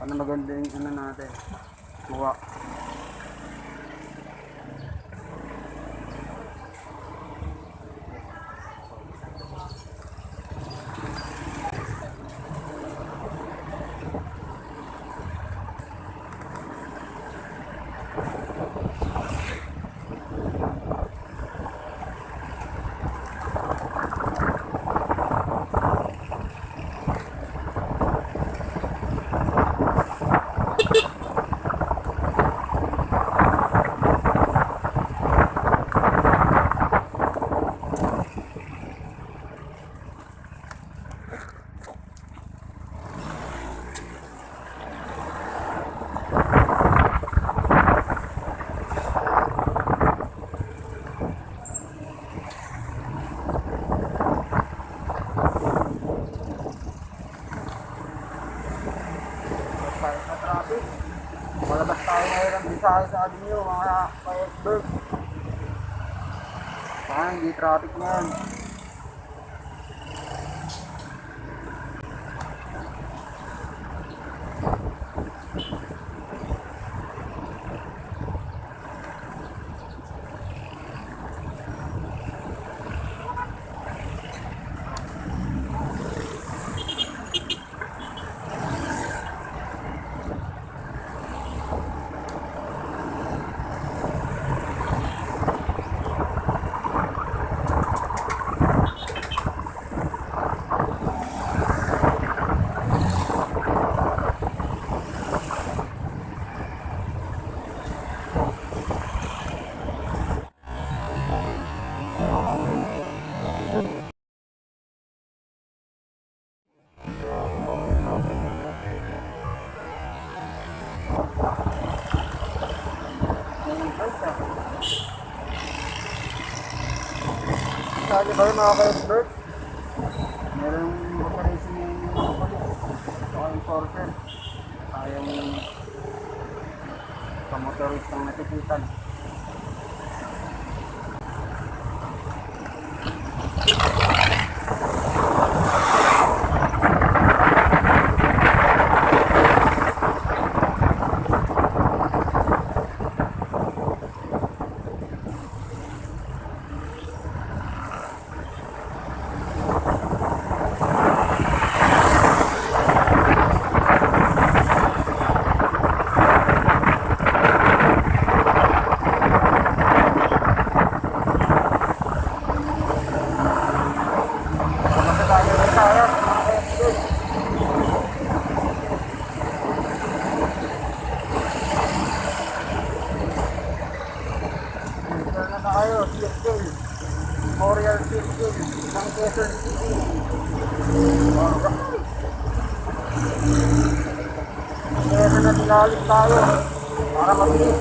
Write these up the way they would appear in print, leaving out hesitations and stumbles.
Para maganda yung ano natin. Kuha. Malabas tayo ngayon ang bisahe sa atin nyo mga ka-Xbert. Saka hindi traffic na yan. Sali ba yung mga ka-Xbert? Merong operation yung police o enforcer. Tayong kamotoristang natikitan. Tayo, circle, Memorial Circle ng Quezon City. Kaya na nilalim tayo para mabilis.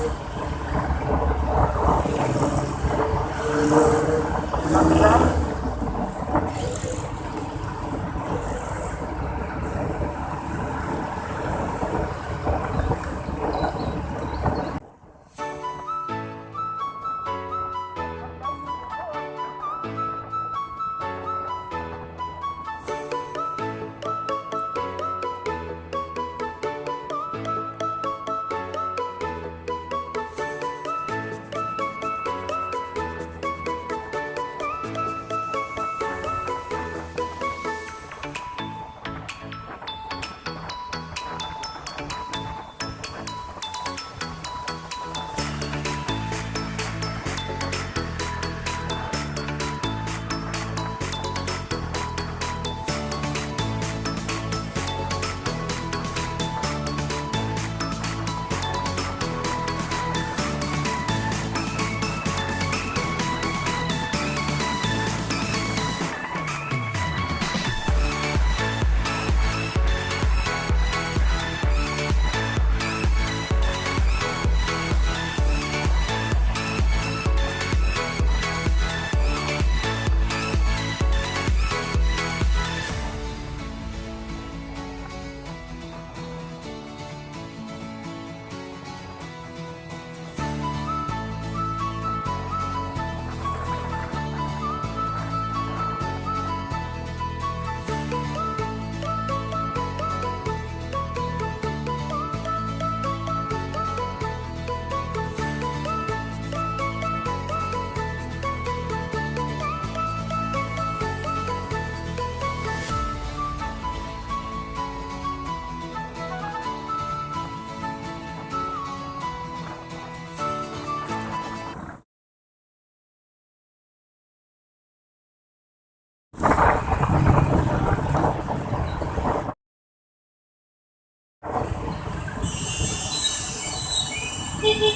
Hindi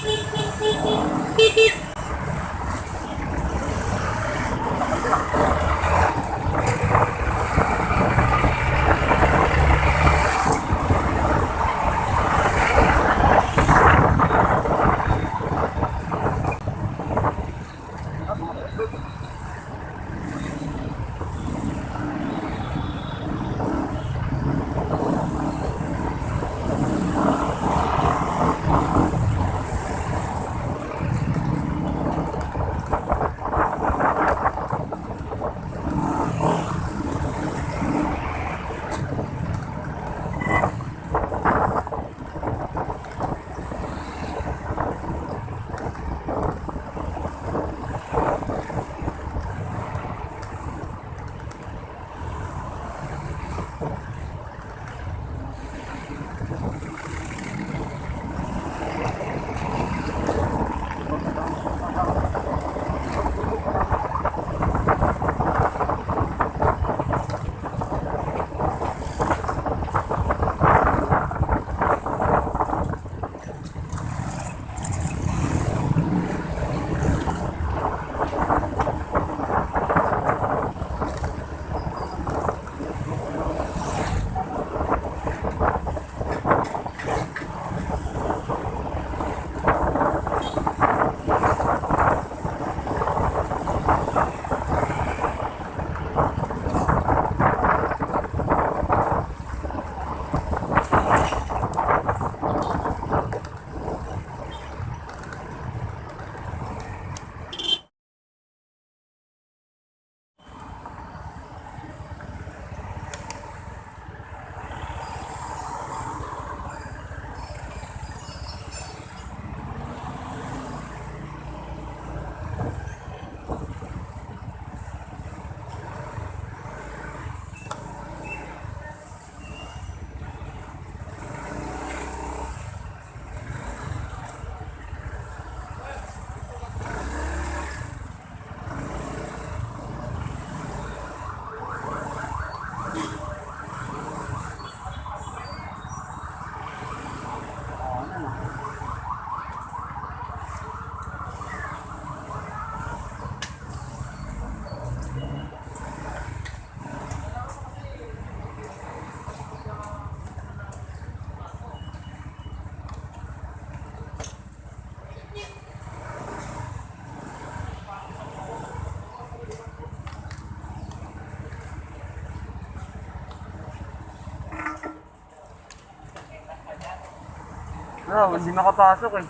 makapasok eh.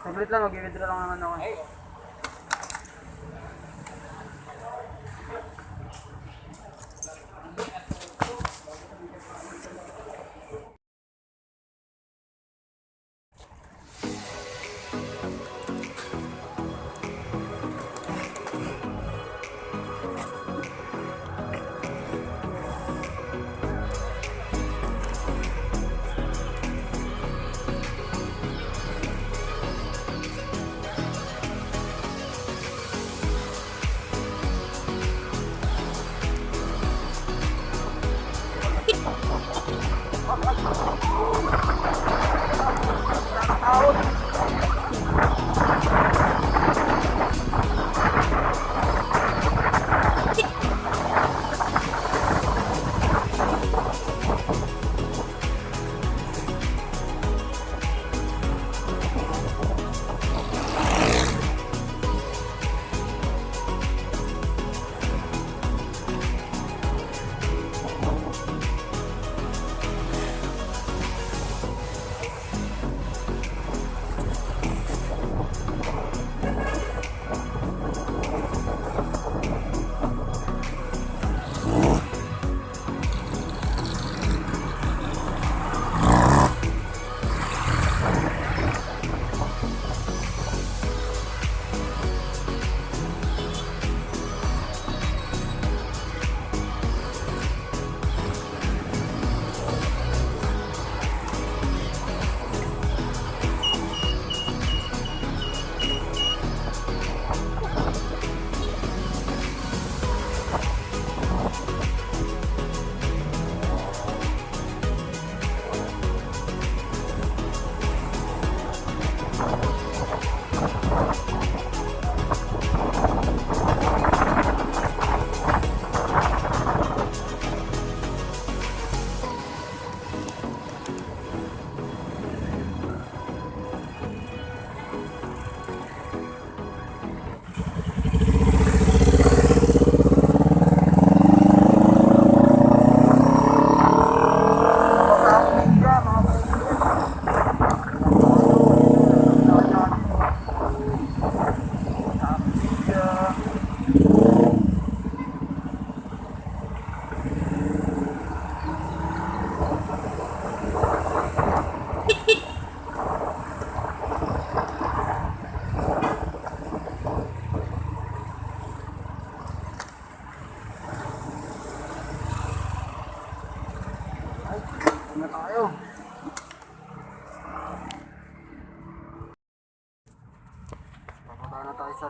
Saglit lang, mag-i-withdraw lang naman ako.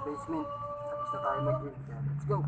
basement. Tapos na tayo mag-gym. Kaya let's go!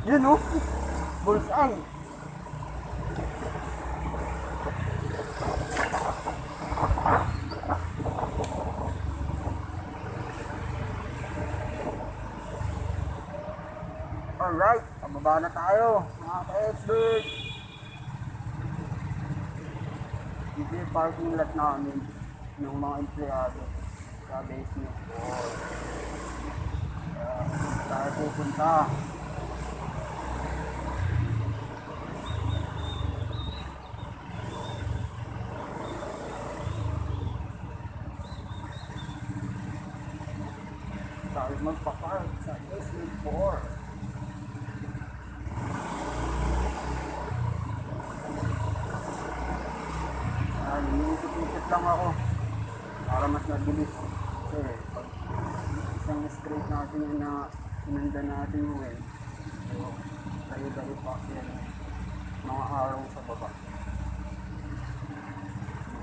Yun o, bullseye. Alright, pababa na tayo mga ka-Xbert. Dito yung parking lot namin ng mga empleyado sa basement floor. Tayo pupunta. Tayo magpapark sa basement floor. Inikot-ikot lang ako para mas mabilis. Kasi pag isang straight natin yun na sinundan natin yung well, so tayo-tayo pa yan mga araw sa baba.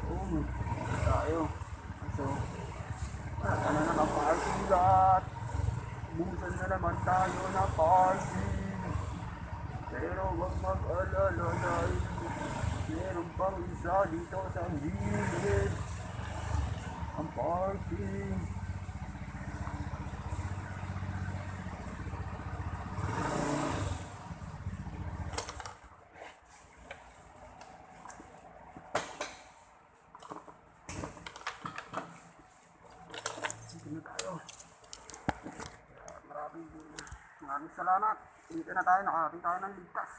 Oo, tayo. So, wala na naka-parking lot. Busan na naman tayo na parking. Pero wag mag-alala dahil meron pang isa dito sa gilid. Ang parking. Dito na tayo. Maraming salamat. Dito na tayo. Nakarating tayo ng ligtas.